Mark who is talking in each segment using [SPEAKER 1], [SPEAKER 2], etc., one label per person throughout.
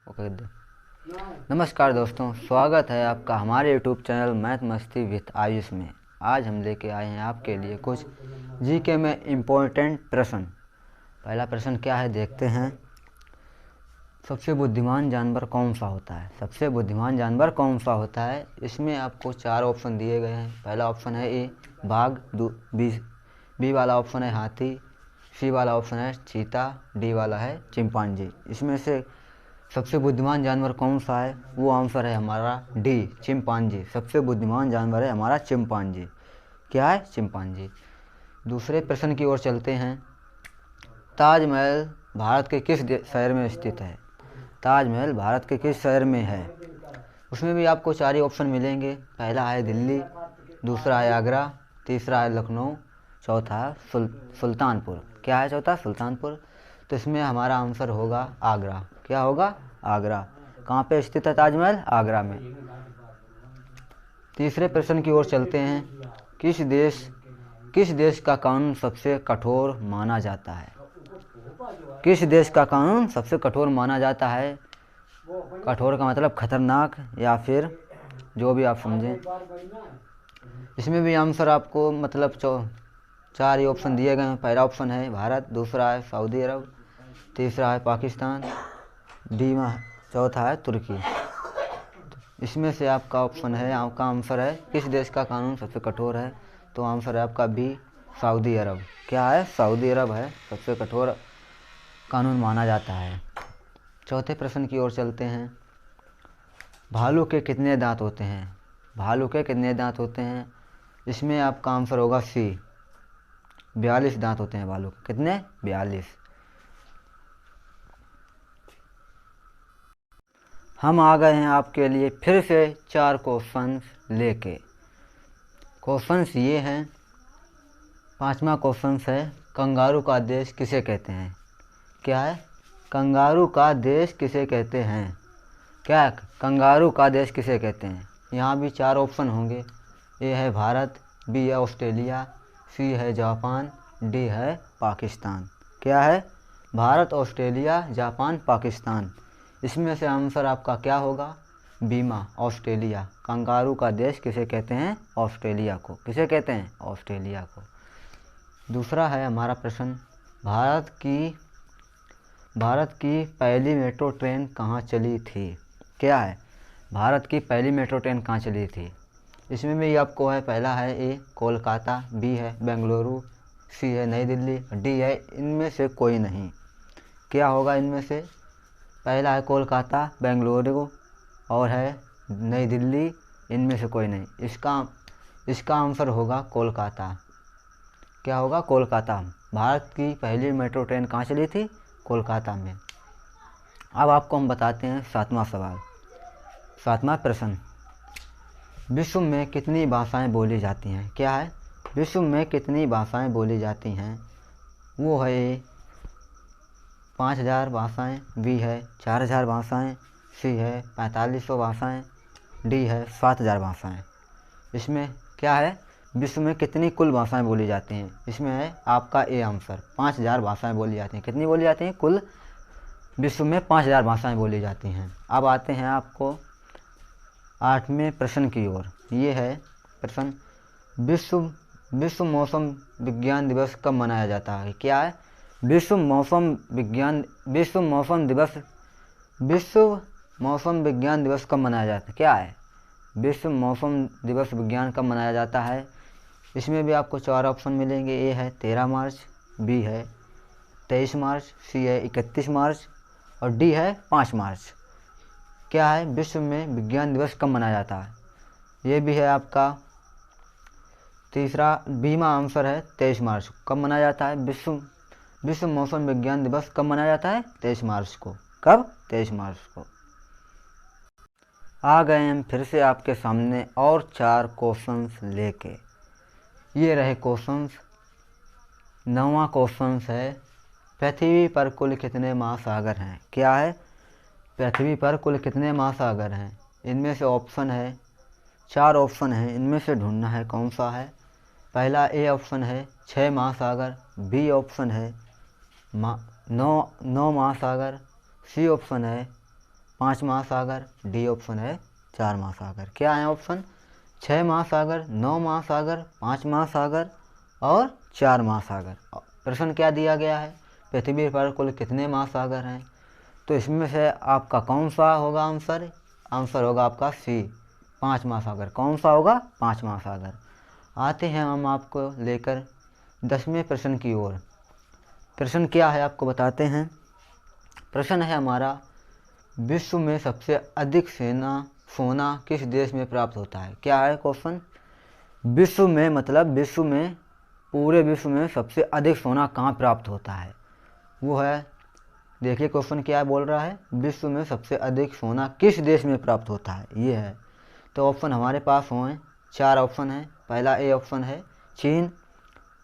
[SPEAKER 1] Okay दे। नमस्कार दोस्तों, स्वागत है आपका हमारे यूट्यूब चैनल मैथ मस्ती विथ आयुष में। आज हम लेके आए हैं आपके लिए कुछ जीके में इम्पोर्टेंट प्रश्न। पहला प्रश्न क्या है देखते हैं। सबसे बुद्धिमान जानवर कौन सा होता है? सबसे बुद्धिमान जानवर कौन सा होता है? इसमें आपको 4 ऑप्शन दिए गए हैं। पहला ऑप्शन है ए बाघ, बी वाला ऑप्शन है हाथी, सी वाला ऑप्शन है चीता, डी वाला है चिंपांजी। इसमें से सबसे बुद्धिमान जानवर कौन सा है? वो आंसर है हमारा डी, चिंपांजी। सबसे बुद्धिमान जानवर है हमारा चिंपांजी। क्या है? चिंपांजी। दूसरे प्रश्न की ओर चलते हैं। ताजमहल भारत के किस शहर में स्थित है? ताजमहल भारत के किस शहर में है? उसमें भी आपको 4 ही ऑप्शन मिलेंगे। पहला है दिल्ली, दूसरा है आगरा, तीसरा है लखनऊ, चौथा है सुल्तानपुर। क्या है चौथा? सुल्तानपुर। तो इसमें हमारा आंसर होगा आगरा। क्या होगा? आगरा। कहाँ पे स्थित है ताजमहल? आगरा में। तीसरे प्रश्न की ओर चलते हैं। किस देश का कानून सबसे कठोर माना जाता है? किस देश का कानून सबसे कठोर माना जाता है? कठोर का मतलब खतरनाक या फिर जो भी आप समझें। इसमें भी आंसर आपको मतलब 4 ही ऑप्शन दिए गए हैं। पहला ऑप्शन है भारत, दूसरा है सऊदी अरब, तीसरा है पाकिस्तान, चौथा है तुर्की। इसमें से आपका ऑप्शन है, आपका आंसर है किस देश का कानून सबसे कठोर है? तो आंसर है आपका बी, सऊदी अरब। क्या है? सऊदी अरब है सबसे कठोर कानून माना जाता है। चौथे प्रश्न की ओर चलते हैं। भालू के कितने दांत होते हैं? भालू के कितने दांत होते हैं? इसमें आपका आंसर होगा सी, 42 दांत होते हैं भालू के। कितने? 42। हम आ गए हैं आपके लिए फिर से 4 क्वेश्चन लेके। क्वेश्चंस ये हैं। 5वां क्वेश्चन है, कंगारू का देश किसे कहते हैं? क्या है? कंगारू का देश किसे कहते हैं? क्या? कंगारू का देश किसे कहते हैं? यहाँ भी 4 ऑप्शन होंगे। ए है भारत, बी है ऑस्ट्रेलिया, सी है जापान, डी है पाकिस्तान। क्या है? Bharat, Australia, Japan, Pakistan. इसमें से आंसर आपका क्या होगा? बीमा, ऑस्ट्रेलिया। कंगारू का देश किसे कहते हैं? ऑस्ट्रेलिया को। किसे कहते हैं? ऑस्ट्रेलिया को। दूसरा है हमारा प्रश्न, भारत की पहली मेट्रो ट्रेन कहाँ चली थी? क्या है? भारत की पहली मेट्रो ट्रेन कहाँ चली थी? इसमें भी आपको है, पहला है ए कोलकाता, बी है बेंगलुरु, सी है नई दिल्ली, डी है इनमें से कोई नहीं। क्या होगा इनमें से? पहला है कोलकाता, बेंगलुरु और है नई दिल्ली, इनमें से कोई नहीं। इसका आंसर होगा कोलकाता। क्या होगा? कोलकाता। भारत की पहली मेट्रो ट्रेन कहाँ चली थी? कोलकाता में। अब आपको हम बताते हैं 7वां सवाल। 7वां प्रश्न, विश्व में कितनी भाषाएं बोली जाती हैं? क्या है? विश्व में कितनी भाषाएं बोली जाती हैं? वो है ए 5000 भाषाएं, बी है 4000 भाषाएं, सी है 4500 भाषाएं, डी है 7000 भाषाएं। इसमें क्या है? विश्व में कितनी कुल भाषाएं बोली जाती हैं? इसमें है आपका ए आंसर, 5000 भाषाएं बोली जाती हैं। कितनी बोली जाती हैं? कुल विश्व में 5000 भाषाएं बोली जाती हैं। अब आते हैं आपको 8वें प्रश्न की ओर। ये है प्रश्न, विश्व मौसम विज्ञान दिवस कब मनाया जाता है? क्या है? विश्व मौसम विज्ञान दिवस कब मनाया जाता है? क्या है? विश्व मौसम दिवस विज्ञान कब मनाया जाता है? इसमें भी आपको 4 ऑप्शन मिलेंगे। ए है 13 मार्च, बी है 23 मार्च, सी है 31 मार्च और डी है 5 मार्च। क्या है? विश्व में विज्ञान दिवस कब मनाया जाता है? ये भी है आपका तीसरा, बीमा आंसर है 23 मार्च। कब मनाया जाता है? विश्व मौसम विज्ञान दिवस कब मनाया जाता है? 23 मार्च को। कब? 23 मार्च को। आ गए हम फिर से आपके सामने और 4 क्वेश्चंस लेके। ये रहे क्वेश्चंस। 9वां क्वेश्चन है, पृथ्वी पर कुल कितने महासागर हैं? क्या है? पृथ्वी पर कुल कितने महासागर हैं? इनमें से ऑप्शन है, 4 ऑप्शन हैं, इनमें से ढूंढना है कौन सा है। पहला ए ऑप्शन है 6 महासागर, बी ऑप्शन है 9 महासागर, सी ऑप्शन है 5 महासागर, डी ऑप्शन है 4 महासागर। क्या है ऑप्शन? 6 महासागर, 9 महासागर, 5 महासागर और 4 महासागर। प्रश्न क्या दिया गया है? पृथ्वी पर कुल कितने महासागर हैं? तो इसमें से आपका कौन सा होगा आंसर? आंसर होगा आपका सी, 5 महासागर। कौन सा होगा? 5 महासागर। आते हैं हम आपको लेकर 10वें प्रश्न की ओर। प्रश्न क्या है आपको बताते हैं। प्रश्न है हमारा, विश्व में सबसे अधिक सोना किस देश में प्राप्त होता है? क्या है क्वेश्चन? विश्व में मतलब विश्व में, पूरे विश्व में सबसे अधिक सोना कहाँ प्राप्त होता है? वो है, देखिए क्वेश्चन क्या बोल रहा है, विश्व में सबसे अधिक सोना किस देश में प्राप्त होता है, ये है। तो ऑप्शन हमारे पास हैं 4 ऑप्शन हैं। पहला ए ऑप्शन है चीन,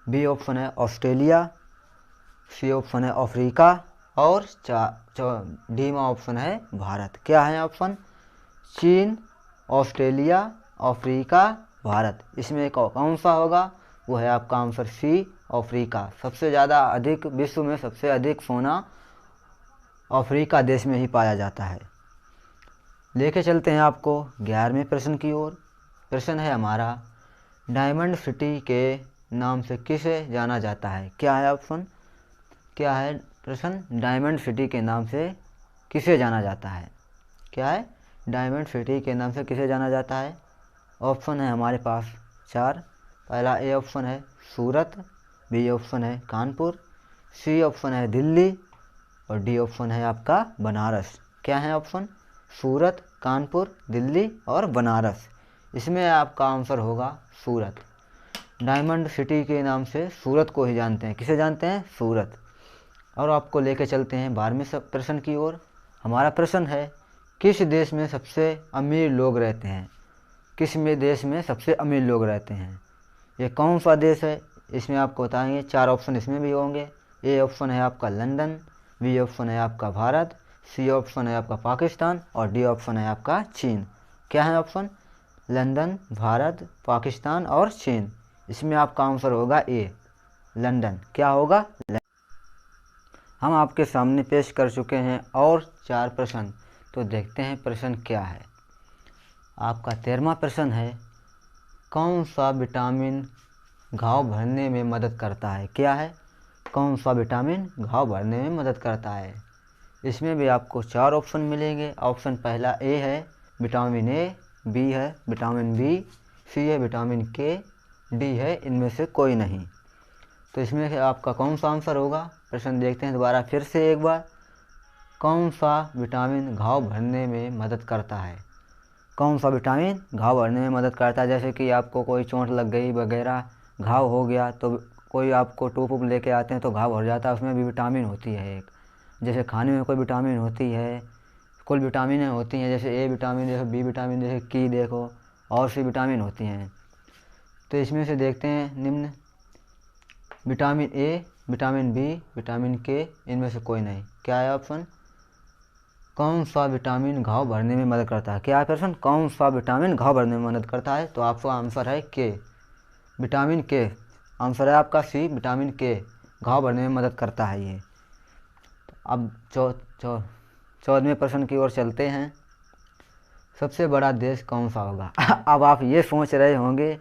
[SPEAKER 1] बी ऑप्शन है ऑस्ट्रेलिया, सी ऑप्शन है अफ्रीका और डी में ऑप्शन है भारत। क्या है ऑप्शन? चीन, ऑस्ट्रेलिया, अफ्रीका, भारत। इसमें कौन सा होगा? वो है आपका आंसर सी, अफ्रीका। सबसे ज़्यादा अधिक, विश्व में सबसे अधिक सोना अफ्रीका देश में ही पाया जाता है। लेके चलते हैं आपको 11वें प्रश्न की ओर। प्रश्न है हमारा, डायमंड सिटी के नाम से किसे जाना जाता है? क्या है ऑप्शन? क्या है प्रश्न? डायमंड सिटी के नाम से किसे जाना जाता है? क्या है? डायमंड सिटी के नाम से किसे जाना जाता है? ऑप्शन है हमारे पास 4। पहला ए ऑप्शन है सूरत, बी ऑप्शन है कानपुर, सी ऑप्शन है दिल्ली और डी ऑप्शन है आपका बनारस। क्या है ऑप्शन? सूरत, कानपुर, दिल्ली और बनारस। इसमें आपका आंसर होगा सूरत। डायमंड सिटी के नाम से सूरत को ही जानते हैं। किसे जानते हैं? सूरत। और आपको लेके चलते हैं 12वें प्रश्न की ओर। हमारा प्रश्न है, किस देश में सबसे अमीर लोग रहते हैं? किस में देश में सबसे अमीर लोग रहते हैं? ये कौन सा देश है? इसमें आपको बताएंगे। 4 ऑप्शन इसमें भी होंगे। ए ऑप्शन है आपका लंदन, बी ऑप्शन है आपका भारत, सी ऑप्शन है आपका पाकिस्तान और डी ऑप्शन है आपका चीन। क्या है ऑप्शन? लंदन, भारत, पाकिस्तान और चीन। इसमें आपका आंसर होगा ए, लंदन। क्या होगा? हम आपके सामने पेश कर चुके हैं और 4 प्रश्न। तो देखते हैं प्रश्न क्या है। आपका 13वां प्रश्न है, कौन सा विटामिन घाव भरने में मदद करता है? क्या है? कौन सा विटामिन घाव भरने में मदद करता है? इसमें भी आपको 4 ऑप्शन मिलेंगे। ऑप्शन पहला ए है विटामिन ए, बी है विटामिन बी, सी है विटामिन के, डी है इनमें से कोई नहीं। तो इसमें से आपका कौन सा आंसर होगा? प्रश्न देखते हैं दोबारा फिर से एक बार। कौन सा विटामिन घाव भरने में मदद करता है? कौन सा विटामिन घाव भरने में मदद करता है? जैसे कि आपको कोई चोट लग गई वगैरह, घाव हो गया, तो कोई आपको टूप वूप लेके आते हैं तो घाव भर जाता है, उसमें भी विटामिन होती है एक। जैसे खाने में कोई विटामिन होती है, कुल विटामिनें होती हैं, जैसे ए विटामिन, जैसे बी विटामिन, जैसे की देखो और सी विटामिन होती हैं। तो इसमें से देखते हैं निम्न, vitamin A, vitamin B, vitamin K, इनमें से कोई नहीं। क्या है ऑप्शन? कौन सा विटामिन घाव भरने में मदद करता है? क्या है प्रश्न? कौन सा विटामिन घाव भरने में मदद करता है? तो आपका आंसर है के, विटामिन के। आंसर है आपका सी, विटामिन के घाव भरने में मदद करता है ये। अब 14वें प्रश्न की ओर चलते हैं। सबसे बड़ा देश कौन सा होगा? अब आप ये सोच रहे होंगे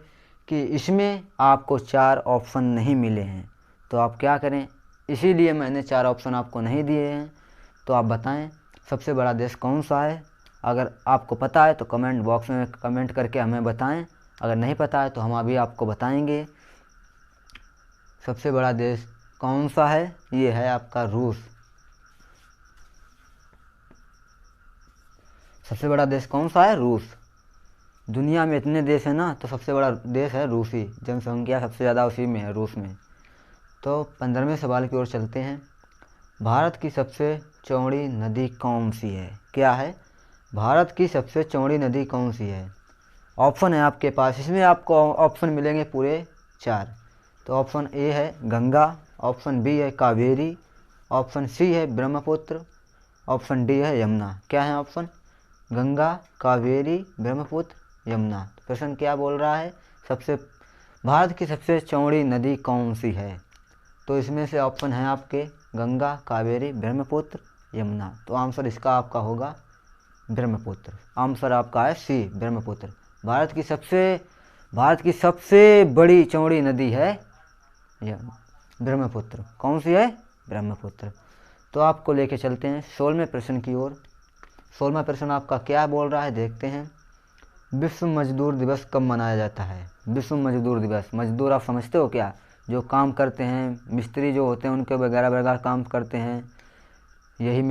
[SPEAKER 1] कि इसमें आपको 4 ऑप्शन नहीं मिले हैं, तो आप क्या करें? इसीलिए मैंने 4 ऑप्शन आपको नहीं दिए हैं। तो आप बताएं सबसे बड़ा देश कौन सा है। अगर आपको पता है तो कमेंट बॉक्स में कमेंट करके हमें बताएं। अगर नहीं पता है तो हम अभी आपको बताएंगे सबसे बड़ा देश कौन सा है। ये है आपका रूस। सबसे बड़ा देश कौन सा है? रूस। दुनिया में इतने देश हैं ना, तो सबसे बड़ा देश है रूस ही। जनसंख्या सबसे ज़्यादा उसी में है, रूस में। तो 15वें सवाल की ओर चलते हैं। भारत की सबसे चौड़ी नदी कौन सी है? क्या है? भारत की सबसे चौड़ी नदी कौन सी है? ऑप्शन है आपके पास, इसमें आपको ऑप्शन मिलेंगे पूरे 4। तो ऑप्शन ए है गंगा, ऑप्शन बी है कावेरी, ऑप्शन सी है ब्रह्मपुत्र, ऑप्शन डी है यमुना। क्या है ऑप्शन? गंगा, कावेरी, ब्रह्मपुत्र, यमुना। प्रश्न क्या बोल रहा है? भारत की सबसे चौड़ी नदी कौन सी है? तो इसमें से ऑप्शन है आपके गंगा, कावेरी, ब्रह्मपुत्र, यमुना। तो आंसर इसका आपका होगा ब्रह्मपुत्र। आंसर आपका है सी, ब्रह्मपुत्र। भारत की सबसे बड़ी चौड़ी नदी है यह ब्रह्मपुत्र। कौन सी है? ब्रह्मपुत्र। तो आपको लेके चलते हैं 16वें प्रश्न की ओर। 16वां प्रश्न आपका क्या बोल रहा है, देखते हैं। विश्व मजदूर दिवस कब मनाया जाता है? विश्व मजदूर दिवस। मजदूर आप समझते हो क्या? जो काम करते हैं, मिस्त्री जो होते हैं, उनके वगैरह वगैरह काम करते हैं, यही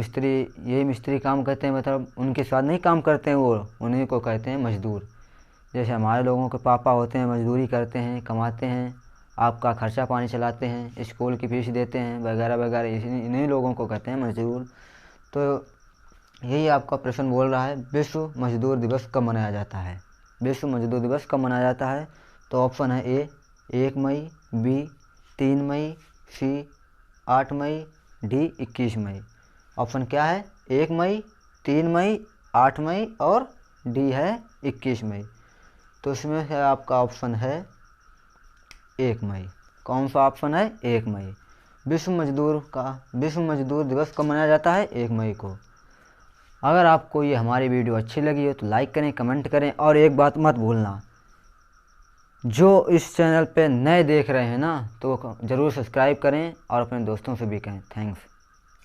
[SPEAKER 1] मिस्त्री काम करते हैं, मतलब उनके साथ नहीं काम करते हैं, वो उन्हीं को कहते हैं मजदूर। जैसे हमारे लोगों के पापा होते हैं, मजदूरी करते हैं, कमाते हैं, आपका खर्चा पानी चलाते हैं, स्कूल की फीस देते हैं, वगैरह वगैरह, इन्हीं लोगों को कहते हैं मजदूर। तो यही आपका प्रश्न बोल रहा है, विश्व मजदूर दिवस कब मनाया जाता है? विश्व मजदूर दिवस कब मनाया जाता है? तो ऑप्शन है ए 1 मई, बी 3 मई, सी 8 मई, डी 21 मई। ऑप्शन क्या है? 1 मई, 3 मई, 8 मई और डी है 21 मई। तो इसमें से आपका ऑप्शन है 1 मई। कौन सा ऑप्शन है? 1 मई। विश्व मजदूर दिवस कब मनाया जाता है? 1 मई को। अगर आपको ये हमारी वीडियो अच्छी लगी हो तो लाइक करें, कमेंट करें, और एक बात मत भूलना, जो इस चैनल पे नए देख रहे हैं ना, तो ज़रूर सब्सक्राइब करें और अपने दोस्तों से भी कहें। थैंक्स।